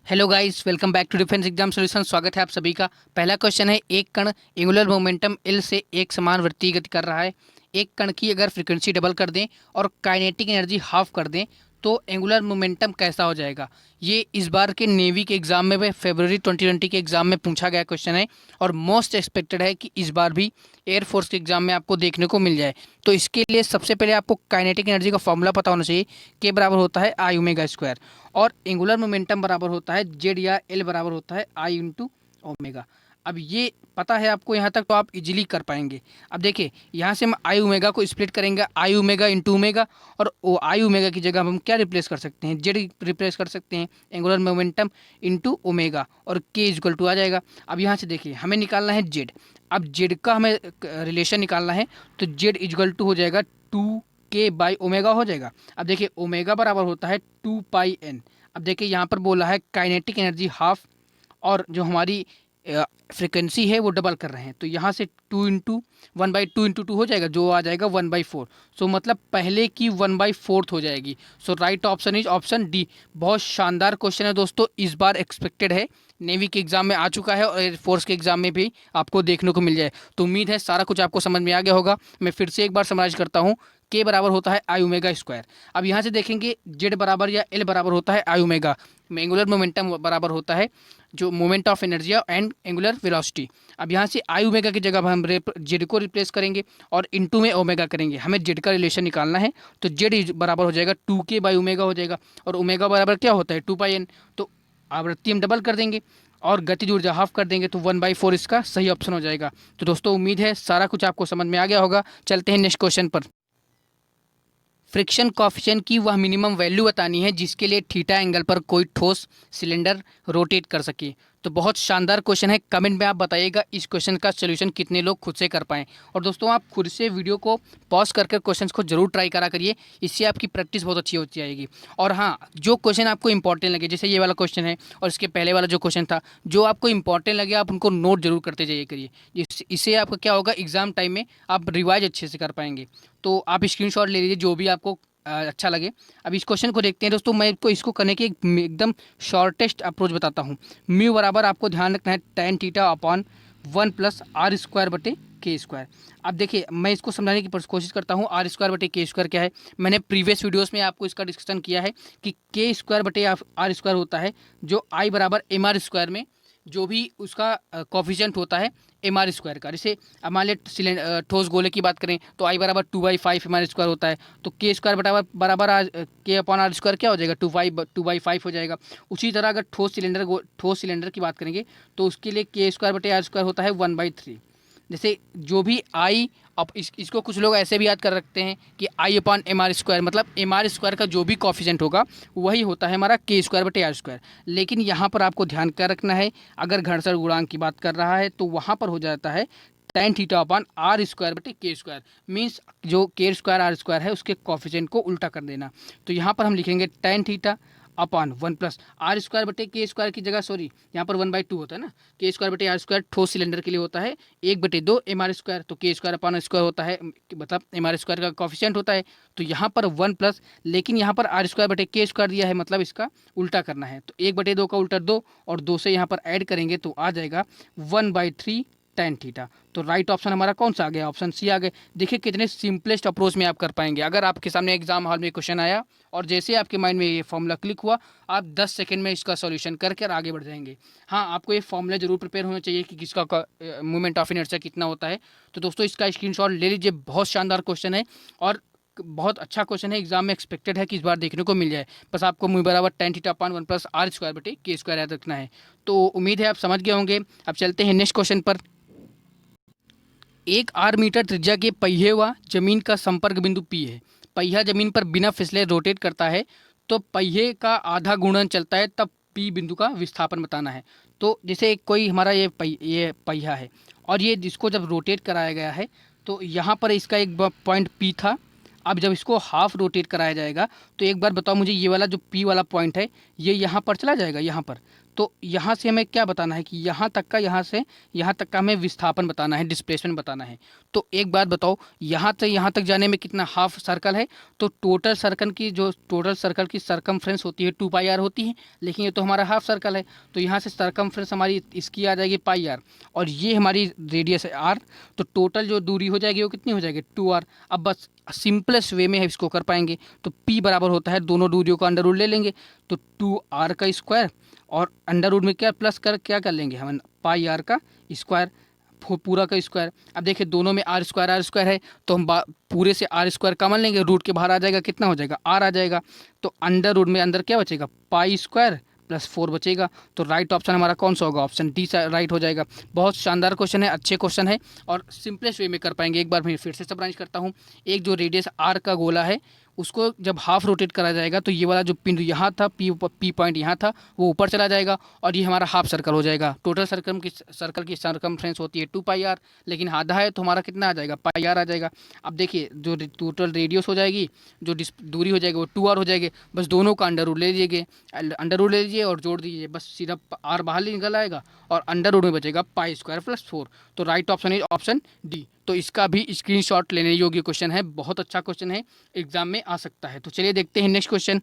Hello guys, welcome back to defence exam solution. स्वागत है आप सभी का। पहला क्वेश्चन है, एक कण एंगुलर मोमेंटम एल से एक समान वृत्तीय गति कर रहा है। एक कण की अगर फ्रीक्वेंसी डबल कर दें और काइनेटिक एनर्जी हाफ कर दें तो एंगुलर मोमेंटम कैसा हो जाएगा। ये इस बार के नेवी के एग्जाम में फरवरी 2020 के एग्जाम में पूछा गया क्वेश्चन है और मोस्ट एक्सपेक्टेड है कि इस बार भी एयरफोर्स के एग्जाम में आपको देखने को मिल जाए। तो इसके लिए सबसे पहले आपको काइनेटिक एनर्जी का फॉर्मूला पता होना चाहिए। के बराबर होता है आई ओमेगा स्क्वायर और एंगुलर मोमेंटम बराबर होता है जेड या एल बराबर होता है आई इंटू ओमेगा। अब ये पता है आपको यहाँ तक तो आप इजीली कर पाएंगे। अब देखिए, यहाँ से हम आई ओमेगा को स्प्लिट करेंगे, आई ओमेगा इंटू ओमेगा, और ओ आई ओमेगा की जगह हम क्या रिप्लेस कर सकते हैं, जेड रिप्लेस कर सकते हैं, एंगुलर मोमेंटम इंटू ओमेगा, और के इक्वल टू आ जाएगा। अब यहाँ से देखिए, हमें निकालना है जेड। अब जेड का हमें रिलेशन निकालना है, तो जेड इक्वल टू हो जाएगा 2k ओमेगा हो जाएगा। अब देखिए, ओमेगा बराबर होता है 2πn। अब देखिए, यहाँ पर बोला है काइनेटिक एनर्जी हाफ और जो हमारी फ्रिक्वेंसी है वो डबल कर रहे हैं, तो यहाँ से 2 इंटू 1/2 इंटू 2 हो जाएगा, जो आ जाएगा 1/4। सो मतलब पहले की 1/4 हो जाएगी। So right option is option D. बहुत शानदार क्वेश्चन है दोस्तों, इस बार एक्सपेक्टेड है, नेवी के एग्जाम में आ चुका है और एयरफोर्स के एग्जाम में भी आपको देखने को मिल जाए। तो उम्मीद है सारा कुछ आपको समझ में आ गया होगा। मैं फिर से एक बार समराइज करता हूँ। के बराबर होता है आई ओमेगा स्क्वायर। अब यहाँ से देखेंगे, जेड बराबर या एल बराबर होता है आई ओमेगा। एंगुलर मोमेंटम बराबर होता है जो moment of energy and angular velocity. अब यहाँ से आई ओमेगा की जगह हम जेड को रिप्लेस करेंगे और इनटू में ओमेगा करेंगे। हमें जेड का रिलेशन निकालना है, तो जेड बराबर हो जाएगा 2k/ओमेगा हो जाएगा, और ओमेगा बराबर क्या होता है 2πn। तो आवृत्ति हम डबल कर देंगे और गतिज ऊर्जा हाफ कर देंगे, तो 1/4 इसका सही ऑप्शन हो जाएगा। तो दोस्तों, उम्मीद है सारा कुछ आपको समझ में आ गया होगा। चलते हैं नेक्स्ट क्वेश्चन पर। फ्रिक्शन कॉफिशिएंट की वह मिनिमम वैल्यू बतानी है जिसके लिए थीटा एंगल पर कोई ठोस सिलेंडर रोटेट कर सके। तो बहुत शानदार क्वेश्चन है। कमेंट में आप बताइएगा इस क्वेश्चन का सोल्यूशन कितने लोग खुद से कर पाएँ। और दोस्तों, आप खुद से वीडियो को पॉज करके क्वेश्चंस को जरूर ट्राई करा करिए, इससे आपकी प्रैक्टिस बहुत अच्छी होती जाएगी। और हाँ, जो क्वेश्चन आपको इंपॉर्टेंट लगे, जैसे ये वाला क्वेश्चन है और इसके पहले वाला जो क्वेश्चन था, जो आपको इंपॉर्टेंट लगे आप उनको नोट जरूर करते जाइए करिए। इससे आपका क्या होगा, एग्जाम टाइम में आप रिवाइज अच्छे से कर पाएंगे। तो आप स्क्रीनशॉट ले लीजिए जो भी आपको अच्छा लगे। अब इस क्वेश्चन को देखते हैं दोस्तों। मैं इसको करने की एकदम शॉर्टेस्ट अप्रोच बताता हूँ। म्यू बराबर आपको ध्यान रखना है tan theta upon 1+r² / k²। अब देखिए, मैं इसको समझाने की कोशिश करता हूँ। r² / k² क्या है, मैंने प्रीवियस वीडियोस में आपको इसका डिस्कशन किया है कि k² / r² होता है जो i बराबर mr² में जो भी उसका कॉफिशिएंट होता है mr² का। जैसे अब मान लिया ठोस गोले की बात करें तो i बराबर 2/5 mr² होता है, तो k² बराबर k/r² क्या हो जाएगा 2/5 हो जाएगा। उसी तरह अगर ठोस सिलेंडर की बात करेंगे तो उसके लिए k² / r² होता है 1/3। जैसे जो भी आई, अब इसको कुछ लोग ऐसे भी याद कर रखते हैं कि I/mr², मतलब mr² का जो भी कॉफिशिएंट होगा वही होता है हमारा k²/r²। लेकिन यहाँ पर आपको ध्यान क्या रखना है, अगर घर्षण गुणांक की बात कर रहा है तो वहाँ पर हो जाता है tan theta upon r²/k²। Means जो k²/r² है उसके कॉफिशिएंट को उल्टा कर देना। तो यहाँ पर हम लिखेंगे tan थीटा अपॉन 1+r²/k² की जगह, सॉरी यहाँ पर 1/2 होता है ना, k²/r² ठोस सिलेंडर के लिए होता है 1/2 mr²। तो k²/r² होता है, मतलब mr² का कॉफिशिएंट होता है, तो यहाँ पर 1+, लेकिन यहाँ पर r²/k² दिया है, मतलब इसका उल्टा करना है। तो 1/2 का उल्टा 2 और 2 से यहाँ पर ऐड करेंगे तो आ जाएगा 1/3 tan थीटा। तो राइट ऑप्शन हमारा कौन सा आ गया, ऑप्शन सी आ गया। देखिए कितने सिंपलेस्ट अप्रोच में आप कर पाएंगे। अगर आपके सामने एग्जाम हॉल में क्वेश्चन आया और जैसे आपके माइंड में ये फॉर्मूला क्लिक हुआ, आप 10 सेकंड में इसका सॉल्यूशन करके आगे बढ़ जाएंगे। हाँ, आपको ये फॉर्मूला जरूर प्रिपेयर होना चाहिए कि किसका मूवमेंट ऑफ इनर्शिया कितना होता है। तो दोस्तों, इसका स्क्रीनशॉट ले लीजिए। बहुत शानदार क्वेश्चन है और बहुत अच्छा क्वेश्चन है, एग्जाम में एक्सपेक्टेड है कि इस बार देखने को मिल जाए। बस आपको म्यू बराबर tan थीटा अपॉन 1+r²/k² याद रखना है। तो उम्मीद है आप समझ गए होंगे। अब चलते हैं नेक्स्ट क्वेश्चन पर। एक r मीटर त्रिज्या के पहिए व जमीन का संपर्क बिंदु P है। पहिया जमीन पर बिना फिसले रोटेट करता है, तो पहिए का आधा गुणन चलता है, तब P बिंदु का विस्थापन बताना है। तो जैसे कोई हमारा ये पहिया है और ये जिसको जब रोटेट कराया गया है तो यहाँ पर इसका एक पॉइंट P था। अब जब इसको हाफ रोटेट कराया जाएगा तो एक बार बताओ मुझे, ये वाला जो P वाला पॉइंट है ये यहाँ पर चला जाएगा यहाँ पर, तो यहाँ से हमें क्या बताना है कि यहाँ तक का, यहाँ से यहाँ तक का हमें विस्थापन बताना है, डिस्प्लेसमेंट बताना है। तो एक बात बताओ, यहाँ से यहाँ तक जाने में कितना हाफ सर्कल है, तो टोटल सर्कल की सरकमफ्रेंस होती है 2 पाई आर होती है, लेकिन ये तो हमारा हाफ सर्कल है, तो यहाँ से सरकमफ्रेंस हमारी इसकी आ जाएगी पाई आर, और ये हमारी रेडियस है आर, तो टोटल जो दूरी हो जाएगी वो कितनी हो जाएगी 2r। अब बस सिंपलेस्ट वे में इसको कर पाएंगे, तो p बराबर होता है, दोनों दूरियों का अंडर रूट ले लेंगे, तो 2r का स्क्वायर और अंडर रूट में क्या प्लस क्या कर लेंगे हम, पाई आर का स्क्वायर, पूरा का स्क्वायर। अब देखिए दोनों में आर स्क्वायर है, तो हम पूरे से आर स्क्वायर कॉमन लेंगे, रूट के बाहर आ जाएगा, कितना हो जाएगा आर आ जाएगा, तो अंडर रूट में अंदर क्या बचेगा पाई स्क्वायर प्लस 4 बचेगा। तो राइट ऑप्शन हमारा कौन सा होगा, ऑप्शन डी राइट हो जाएगा। बहुत शानदार क्वेश्चन है, अच्छे क्वेश्चन है और सिंपलेस्ट वे में कर पाएंगे। एक बार मैं फिर से समराइज करता हूँ, एक जो रेडियस आर का गोला है उसको जब हाफ रोटेट करा जाएगा तो ये वाला जो पिन यहाँ था, पी पॉइंट यहाँ था, वो ऊपर चला जाएगा और ये हमारा हाफ सर्कल हो जाएगा। टोटल सर्कल की सरकमफ्रेंस होती है 2 पाई आर, लेकिन आधा है तो हमारा कितना आ जाएगा पाई आर आ जाएगा। अब देखिए जो टोटल रेडियस हो जाएगी, जो दूरी हो जाएगी वो 2r हो जाएगी, बस दोनों का अंडर रूट ले लीजिए, और जोड़ दीजिए, बस सिर्फ आर बाहर निकल आएगा और अंडर रूट में बचेगा पाई स्क्वायर प्लस 4। तो right option is option D. तो इसका भी स्क्रीनशॉट लेने योग्य क्वेश्चन है, बहुत अच्छा क्वेश्चन है, एग्जाम में आ सकता है। तो चलिए देखते हैं नेक्स्ट क्वेश्चन।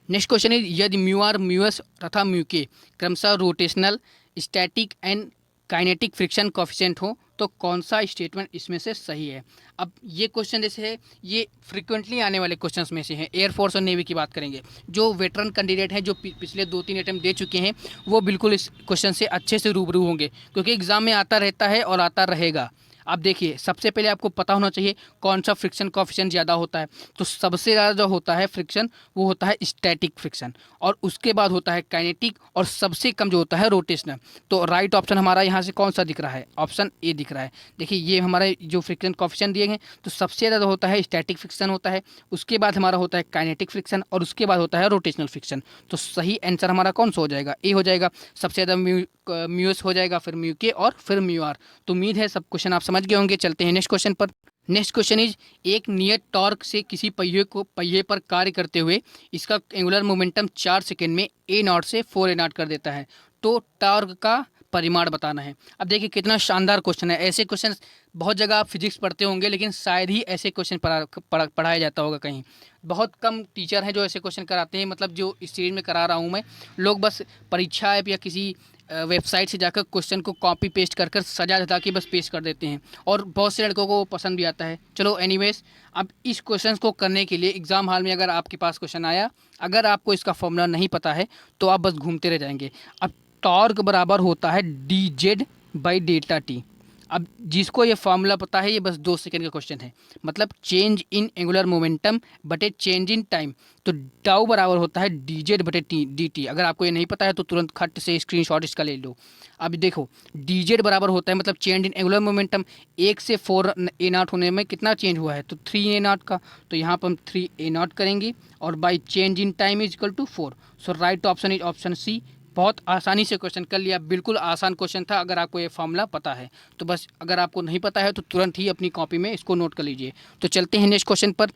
नेक्स्ट क्वेश्चन है, यदि म्यू आर, म्यू एस तथा म्यू के क्रमशः rotational, static and kinetic friction coefficient हो तो कौन सा स्टेटमेंट इसमें से सही है। अब ये क्वेश्चन जैसे है, ये फ्रिक्वेंटली आने वाले क्वेश्चंस में से हैं। एयरफोर्स और नेवी की बात करेंगे, जो वेटरन कैंडिडेट हैं, जो पिछले 2-3 अटैम्प्ट दे चुके हैं, वो बिल्कुल इस क्वेश्चन से अच्छे से रूबरू होंगे, क्योंकि एग्जाम में आता रहता है और आता रहेगा। अब देखिए सबसे पहले आपको पता होना चाहिए कौन सा फ्रिक्शन कॉफिशिएंट ज़्यादा होता है। तो सबसे ज़्यादा जो होता है फ्रिक्शन वो होता है स्टैटिक फ्रिक्शन, और उसके बाद होता है काइनेटिक, और सबसे कम जो होता है रोटेशनल। तो राइट ऑप्शन हमारा यहाँ से कौन सा दिख रहा है, ऑप्शन ए दिख रहा है। देखिए ये हमारे जो फ्रिक्शन कॉफिशिएंट दिए गए, तो सबसे ज़्यादा होता है स्टैटिक फ्रिक्शन होता है, उसके बाद हमारा होता है काइनेटिक फ्रिक्शन, और उसके बाद होता है रोटेशनल फ्रिक्शन। तो सही आंसर हमारा कौन सा हो जाएगा, ए हो जाएगा। सबसे ज़्यादा म्यू एस हो जाएगा, फिर म्यू के और फिर म्यू आर। तो उम्मीद है सब क्वेश्चन आप समझ गए होंगे। चलते हैं नेक्स्ट क्वेश्चन पर। नेक्स्ट क्वेश्चन इज, एक नियत टॉर्क से किसी पहिए पर कार्य करते हुए इसका एंगुलर मोमेंटम 4 सेकंड में ए नॉट से 4 a0 कर देता है, तो टॉर्क का परिमाण बताना है। अब देखिए कितना शानदार क्वेश्चन है। ऐसे क्वेश्चन बहुत जगह आप फिजिक्स पढ़ते होंगे, लेकिन शायद ही ऐसे क्वेश्चन पढ़ाया जाता होगा कहीं। बहुत कम टीचर हैं जो ऐसे क्वेश्चन कराते हैं, मतलब जो इस सीरीज में करा रहा हूँ मैं, लोग बस परीक्षा ऐप या किसी वेबसाइट से जाकर क्वेश्चन को कॉपी पेस्ट कर सजा धजा के बस पेश कर देते हैं, और बहुत से लड़कों को वो पसंद भी आता है। चलो एनीवेज, अब इस क्वेश्चन को करने के लिए एग्ज़ाम हॉल में अगर आपके पास क्वेश्चन आया, अगर आपको इसका फॉर्मूला नहीं पता है तो आप बस घूमते रह जाएंगे। अब टॉर्क बराबर होता है dz/Δt। अब जिसको ये फार्मूला पता है, ये बस 2 सेकंड का क्वेश्चन है, मतलब चेंज इन एंगुलर मोमेंटम बटे चेंज इन टाइम। तो टाउ बराबर होता है dz/dt। अगर आपको ये नहीं पता है तो तुरंत खट से स्क्रीनशॉट इसका ले लो। अब देखो dz बराबर होता है, मतलब चेंज इन एंगुलर मोमेंटम, 1 से 4 a0 होने में कितना चेंज हुआ है, तो 3 a0 का। तो यहाँ पर हम 3 a0 करेंगे, और by change in time is equal to 4। So right option is option C. बहुत आसानी से क्वेश्चन कर लिया, बिल्कुल आसान क्वेश्चन था अगर आपको ये फॉर्मूला पता है तो। बस अगर आपको नहीं पता है तो तुरंत ही अपनी कॉपी में इसको नोट कर लीजिए। तो चलते हैं नेक्स्ट क्वेश्चन पर।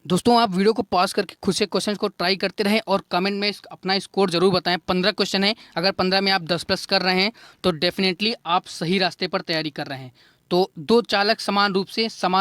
दोस्तों आप वीडियो को पॉज करके खुद से क्वेश्चन को ट्राई करते रहें और कमेंट में अपना स्कोर जरूर बताएं। 15 क्वेश्चन है, अगर 15 में आप 10+ कर रहे हैं तो डेफिनेटली आप सही रास्ते पर तैयारी कर रहे हैं। तो 2 चालक समान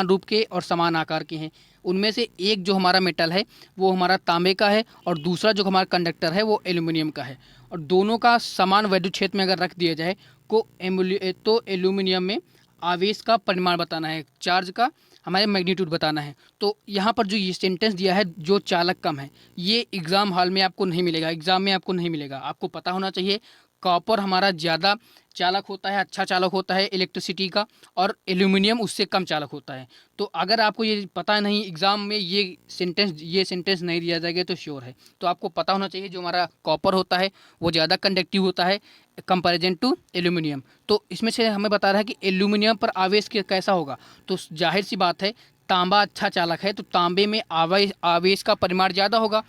रूप के और समान आकार के हैं। उनमें से एक जो हमारा मेटल है वो हमारा तांबे का है, और दूसरा जो हमारा कंडक्टर है वो एल्यूमिनियम का है। और दोनों का समान वैद्युत क्षेत्र में अगर रख दिया जाए तो एल्यूमिनियम में आवेश का परिमाण बताना है, चार्ज का हमारे मैग्नीट्यूड बताना है। तो यहाँ पर जो ये सेंटेंस दिया है, जो चालक कम है, ये एग्ज़ाम हॉल में आपको नहीं मिलेगा, एग्ज़ाम में आपको नहीं मिलेगा। आपको पता होना चाहिए कॉपर हमारा ज़्यादा चालक होता है, अच्छा चालक होता है इलेक्ट्रिसिटी का, और एल्यूमिनियम उससे कम चालक होता है। तो अगर आपको ये पता नहीं, एग्ज़ाम में ये सेंटेंस नहीं दिया जाएगा तो श्योर है। तो आपको पता होना चाहिए जो हमारा कॉपर होता है वो ज़्यादा कंडक्टिव होता है कंपैरिजन टू एल्यूमिनियम। तो इसमें से हमें बता रहा है कि एल्यूमिनियम पर आवेश कैसा होगा, तो जाहिर सी बात है तांबा अच्छा चालक है, तो तांबे में आवेश का परिमाण ज़्यादा होगा,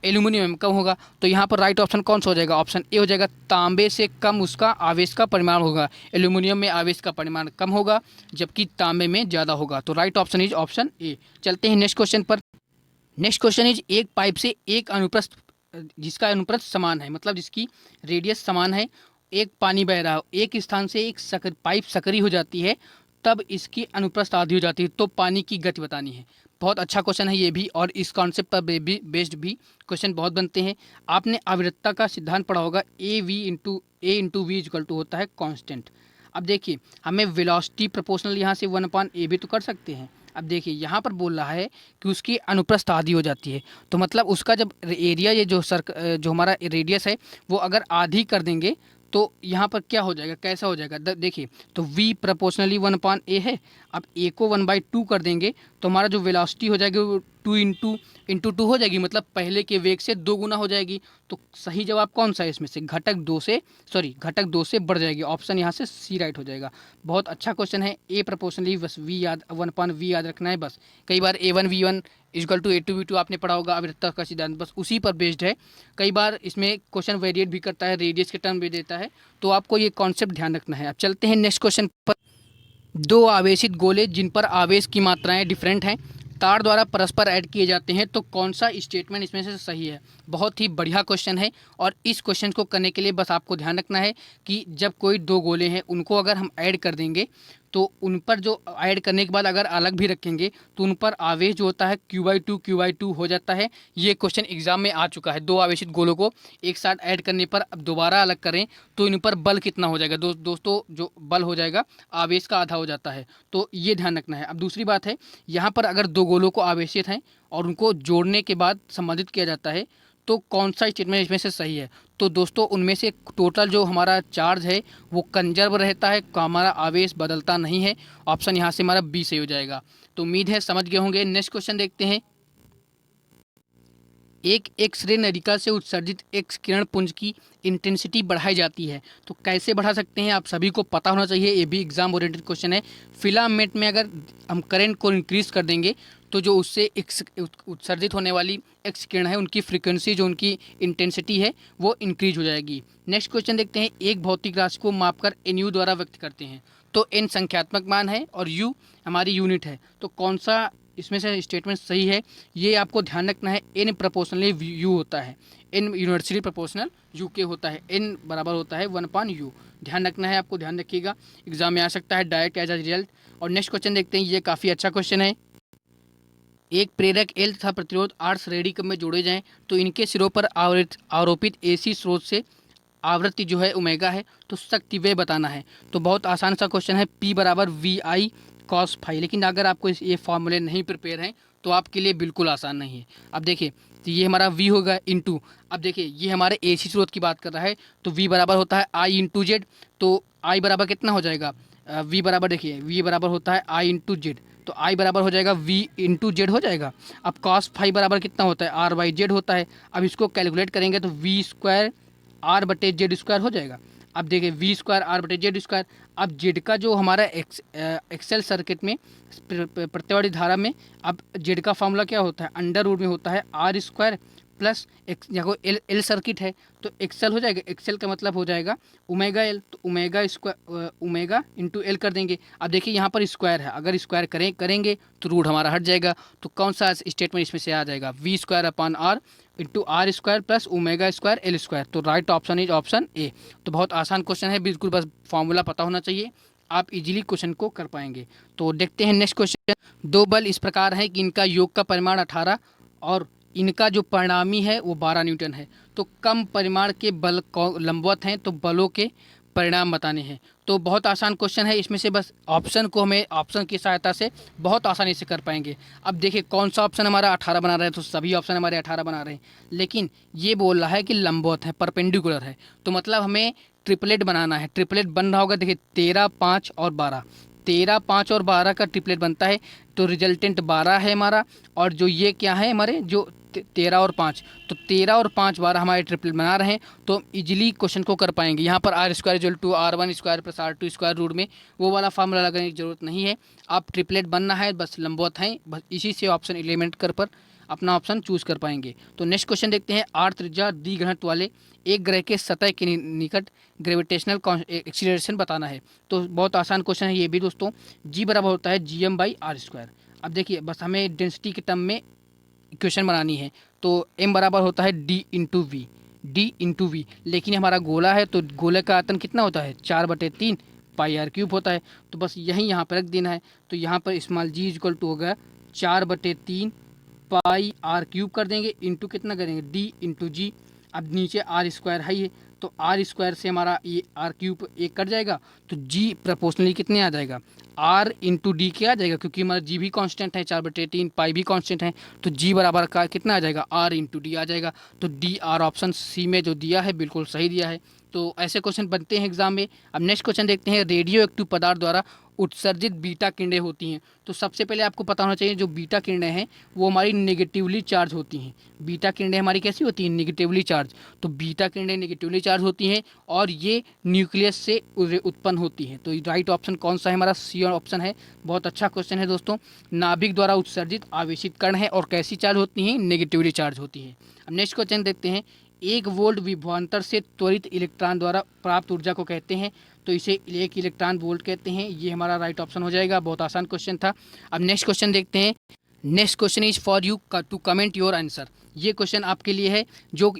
एल्यूमिनियम में कम होगा। तो यहाँ पर राइट ऑप्शन कौन सा हो जाएगा, ऑप्शन ए हो जाएगा। तांबे से कम उसका आवेश का परिमाण होगा, एल्यूमिनियम में आवेश का परिमाण कम होगा जबकि तांबे में ज़्यादा होगा। तो राइट ऑप्शन इज ऑप्शन ए। चलते हैं नेक्स्ट क्वेश्चन पर। नेक्स्ट क्वेश्चन इज, एक पाइप से एक अनुप्रस्थ जिसका अनुप्रस्थ समान है, मतलब जिसकी रेडियस समान है, एक पानी बह रहा हो, एक स्थान से एक पाइप सकरी हो जाती है, तब इसकी अनुप्रस्थ आधी हो जाती है, तो पानी की गति बतानी है। बहुत अच्छा क्वेश्चन है ये भी, और इस कॉन्सेप्ट पर बेस्ड भी क्वेश्चन बहुत बनते हैं। आपने आवर्तता का सिद्धांत पढ़ा होगा, A into V equal to होता है कांस्टेंट। अब देखिए, हमें वेलोसिटी प्रोपोर्शनल यहाँ से 1/a भी तो कर सकते हैं। अब देखिए यहाँ पर बोल रहा है कि उसकी अनुप्रस्थ आधी हो जाती है, तो मतलब उसका जब एरिया, ये जो हमारा रेडियस है, वो अगर आधी कर देंगे तो यहाँ पर क्या हो जाएगा, कैसा हो जाएगा, देखिए, तो v प्रोपोर्शनली 1/a है। अब a को 1/2 कर देंगे तो हमारा जो वेलोसिटी हो जाएगी वो 2 हो जाएगी, मतलब पहले के वेग से 2 गुना हो जाएगी। तो सही जवाब कौन सा है इसमें से, घटक 2 से बढ़ जाएगी। ऑप्शन यहाँ से सी राइट हो जाएगा। बहुत अच्छा क्वेश्चन है। a प्रोपोर्शनली, बस v याद, 1/v याद रखना है बस। कई बार A1V1 इक्वल टू A2V2 आपने पढ़ा होगा, आवर्तता का सिद्धांत, बस उसी पर बेस्ड है। कई बार इसमें क्वेश्चन वेरिएट भी करता है, रेडियस के टर्म भी देता है, तो आपको ये कॉन्सेप्ट ध्यान रखना है। अब चलते हैं नेक्स्ट क्वेश्चन पर। दो आवेशित गोले जिन पर आवेश की मात्राएं डिफरेंट हैं, तार द्वारा परस्पर ऐड किए जाते हैं, तो कौन सा स्टेटमेंट इसमें से सही है। बहुत ही बढ़िया क्वेश्चन है, और इस क्वेश्चन को करने के लिए बस आपको ध्यान रखना है कि जब कोई दो गोले हैं उनको अगर हम ऐड कर देंगे, तो उन पर जो ऐड करने के बाद अगर अलग भी रखेंगे तो उन पर आवेश जो होता है Q/2 हो जाता है। ये क्वेश्चन एग्जाम में आ चुका है। दो आवेशित गोलों को एक साथ ऐड करने पर अब दोबारा अलग करें तो इन पर बल कितना हो जाएगा, दोस्तों जो बल हो जाएगा आवेश का आधा हो जाता है, तो ये ध्यान रखना है। अब दूसरी बात है, यहाँ पर अगर दो गोलों को आवेशित हैं और उनको जोड़ने के बाद संबंधित किया जाता है, तो कौन सा स्टेटमेंट इसमें से सही है। तो दोस्तों उनमें से टोटल जो हमारा चार्ज है वो कंजर्व रहता है, हमारा आवेश बदलता नहीं है। ऑप्शन यहाँ से हमारा बी सही हो जाएगा। तो उम्मीद है समझ गए होंगे। नेक्स्ट क्वेश्चन देखते हैं। एक एक्स-रे नलिका से उत्सर्जित एक्स किरण पुंज की इंटेंसिटी बढ़ाई जाती है, तो कैसे बढ़ा सकते हैं आप सभी को पता होना चाहिए। ये भी एग्जाम ओरिएंटेड क्वेश्चन है। फिलामेंट में अगर हम करंट को इंक्रीज कर देंगे तो जो उससे उत्सर्जित होने वाली एक्स किरण है उनकी फ्रीक्वेंसी, जो उनकी इंटेंसिटी है, वो इंक्रीज हो जाएगी। नेक्स्ट क्वेश्चन देखते हैं। एक भौतिक राशि को मापकर NU द्वारा व्यक्त करते हैं, तो n संख्यात्मक मान है और U हमारी यूनिट है, तो कौन सा इसमें से स्टेटमेंट सही है, ये आपको ध्यान रखना है। n प्रोपोर्शनली u होता है, n यूनिवर्सली प्रोपोर्शनल u के होता है, n बराबर होता है 1/u। ध्यान रखना है, आपको ध्यान रखिएगा, एग्जाम में आ सकता है डायरेक्ट एज अ रिजल्ट। और नेक्स्ट क्वेश्चन देखते हैं। ये काफ़ी अच्छा क्वेश्चन है। एक प्रेरक L तथा प्रतिरोध R श्रेणी क्रम में जोड़े जाएं तो इनके सिरों पर आरोपित AC स्रोत से आवृत्ति जो है ओमेगा है, तो शक्ति व्यय बताना है। तो बहुत आसान सा क्वेश्चन है, P बराबर VI cos फाई। लेकिन अगर आपको ये फॉर्मूले नहीं प्रिपेयर हैं तो आपके लिए बिल्कुल आसान नहीं है। अब देखिए, तो ये हमारा V होगा इंटू, अब देखिए ये हमारे AC स्रोत की बात कर रहा है, तो V बराबर होता है I इंटू जेड। तो I बराबर कितना हो जाएगा, V बराबर देखिए V बराबर होता है I इंटू जेड, तो I बराबर हो जाएगा V इंटू जेड हो जाएगा। अब cos फाई बराबर कितना होता है, R/Z होता है। अब इसको कैलकुलेट करेंगे तो V² R/Z² हो जाएगा। अब देखिए V² R/Z²। अब जेड का जो हमारा एक्सेल सर्किट में प्रतिवर्ती धारा में, अब जेड का फॉर्मूला क्या होता है, अंडर रूट में होता है R² प्लस देखो एल सर्किट है तो एक्सेल हो जाएगा। एक्सेल का मतलब हो जाएगा ओमेगा एल, तो ओमेगा इंटू एल कर देंगे। अब देखिए यहाँ पर स्क्वायर है, अगर स्क्वायर करेंगे तो रूट हमारा हट जाएगा। तो कौन सा स्टेटमेंट इसमें से आ जाएगा, V² इंटू R² प्लस ओमेगा² L²। तो right option is option A. तो बहुत आसान क्वेश्चन है, बिल्कुल बस फॉर्मूला पता होना चाहिए, आप इजीली क्वेश्चन को कर पाएंगे। तो देखते हैं नेक्स्ट क्वेश्चन। दो बल इस प्रकार हैं कि इनका योग का परिमाण 18 और इनका जो परिणामी है वो 12 न्यूटन है, तो कम परिमाण के बल लंबवत हैं, तो बलों के परिणाम बताने हैं। तो बहुत आसान क्वेश्चन है, इसमें से बस ऑप्शन को हमें ऑप्शन की सहायता से बहुत आसानी से कर पाएंगे। अब देखिए कौन सा ऑप्शन हमारा 18 बना रहा है, तो सभी ऑप्शन हमारे 18 बना रहे हैं, लेकिन ये बोल रहा है कि लंबवत है, परपेंडिकुलर है, तो मतलब हमें ट्रिपलेट बनाना है। ट्रिपलेट बन रहा होगा, देखिए 13, 5 और 12, 13, 5 और 12 का ट्रिपलेट बनता है, तो रिजल्टेंट 12 है हमारा। और जो ये क्या है हमारे जो 13 और 5, तो 13 और 5 12 हमारे ट्रिपलेट बना रहे हैं, तो हम इजीली क्वेश्चन को कर पाएंगे। यहाँ पर R² = R1² plus R2² root में वो वाला फार्मूला लगाने की जरूरत नहीं है। आप ट्रिपलेट बनना है, बस लंबवत हैं, बस इसी से ऑप्शन एलिमेंट कर पर अपना ऑप्शन चूज कर पाएंगे। तो नेक्स्ट क्वेश्चन देखते हैं। R त्रिज्या डी घनत्व वाले एक ग्रह के सतह के निकट ग्रेविटेशनल एक्सीलरेशन बताना है। तो बहुत आसान क्वेश्चन है ये भी दोस्तों। G बराबर होता है GM/R²। अब देखिए बस हमें डेंसिटी के टर्म में इक्वेशन बनानी है तो m बराबर होता है d/v, लेकिन हमारा गोला है तो गोले का आयतन कितना होता है 4/3 पाई आर क्यूब होता है। तो बस यही यहाँ पर रख देना है। तो यहाँ पर स्मॉल g इक्वल टू होगा 4/3 पाई आर क्यूब कर देंगे, इंटू कितना करेंगे d/g। अब नीचे आर स्क्वायर है ये, तो आर स्क्वायर से हमारा ये आर क्यूब एक कट जाएगा, तो जी प्रपोर्शनली कितने आ जाएगा आर इंटू डी के आ जाएगा, क्योंकि हमारा जी भी कांस्टेंट है 4/3, पाई भी कांस्टेंट है, तो जी बराबर का कितना आ जाएगा आर इंटू डी आ जाएगा। तो डी आर ऑप्शन सी में जो दिया है बिल्कुल सही दिया है। तो ऐसे क्वेश्चन बनते हैं एग्जाम में। अब नेक्स्ट क्वेश्चन देखते हैं, रेडियो एक्टिव पदार्थ द्वारा उत्सर्जित बीटा किरणें होती हैं। तो सबसे पहले आपको पता होना चाहिए जो बीटा किरणें हैं वो हमारी नेगेटिवली चार्ज होती हैं। बीटा किरणें हमारी कैसी होती हैं नेगेटिवली चार्ज। तो बीटा किरणें नेगेटिवली चार्ज होती हैं और ये न्यूक्लियस से उत्पन्न होती हैं। तो राइट ऑप्शन कौन सा है हमारा सी ऑप्शन है। बहुत अच्छा क्वेश्चन है दोस्तों। नाभिक द्वारा उत्सर्जित आवेशित कण है और कैसी चार्ज होती हैं नेगेटिवली चार्ज होती हैं। अब नेक्स्ट क्वेश्चन देखते हैं, 1 वोल्ट विभवांतर से त्वरित इलेक्ट्रॉन द्वारा प्राप्त ऊर्जा को कहते हैं। तो इसे 1 इलेक्ट्रॉन वोल्ट कहते हैं। ये हमारा राइट ऑप्शन हो जाएगा। बहुत आसान क्वेश्चन था। अब नेक्स्ट क्वेश्चन देखते हैं। Next question is for you to comment your answer. ये क्वेश्चन आपके लिए है जो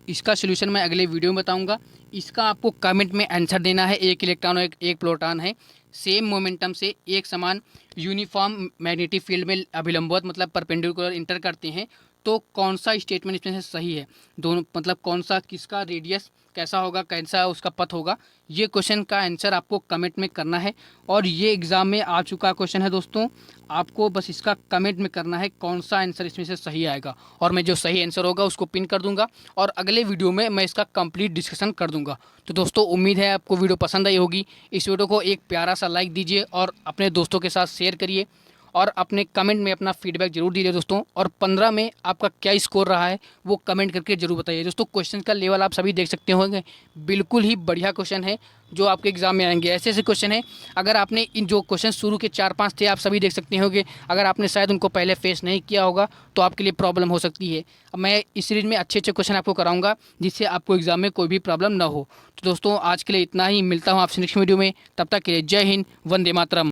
इसका सोल्यूशन मैं अगले वीडियो में बताऊंगा। इसका आपको कमेंट में आंसर देना है। 1 इलेक्ट्रॉन और एक प्रोटॉन है, सेम मोमेंटम से एक समान यूनिफॉर्म मैग्नेटिक फील्ड में अभिलंबवत मतलब परपेंडिकुलर इंटर करते हैं, तो कौन सा स्टेटमेंट इसमें से सही है। दोनों मतलब कौन सा किसका रेडियस कैसा होगा, कैसा उसका पथ होगा, ये क्वेश्चन का आंसर आपको कमेंट में करना है। और ये एग्ज़ाम में आ चुका क्वेश्चन है दोस्तों। आपको बस इसका कमेंट में करना है कौन सा आंसर इसमें से सही आएगा, और मैं जो सही आंसर होगा उसको पिन कर दूंगा और अगले वीडियो में मैं इसका कंप्लीट डिस्कशन कर दूंगा। तो दोस्तों उम्मीद है आपको वीडियो पसंद आई होगी। इस वीडियो को एक प्यारा सा लाइक दीजिए और अपने दोस्तों के साथ शेयर करिए और अपने कमेंट में अपना फीडबैक जरूर दीजिए दोस्तों। और 15 में आपका क्या स्कोर रहा है वो कमेंट करके जरूर बताइए दोस्तों। क्वेश्चन का लेवल आप सभी देख सकते होंगे, बिल्कुल ही बढ़िया क्वेश्चन है जो आपके एग्जाम में आएंगे। ऐसे ऐसे क्वेश्चन है, अगर आपने इन जो क्वेश्चन शुरू के 4-5 थे आप सभी देख सकते होंगे, अगर आपने शायद उनको पहले फेस नहीं किया होगा तो आपके लिए प्रॉब्लम हो सकती है। अब मैं इस सीरीज में अच्छे अच्छे क्वेश्चन आपको कराऊंगा जिससे आपको एग्जाम में कोई भी प्रॉब्लम ना हो। तो दोस्तों आज के लिए इतना ही, मिलता हूँ आपसे नेक्स्ट वीडियो में। तब तक के लिए जय हिंद, वंदे मातरम।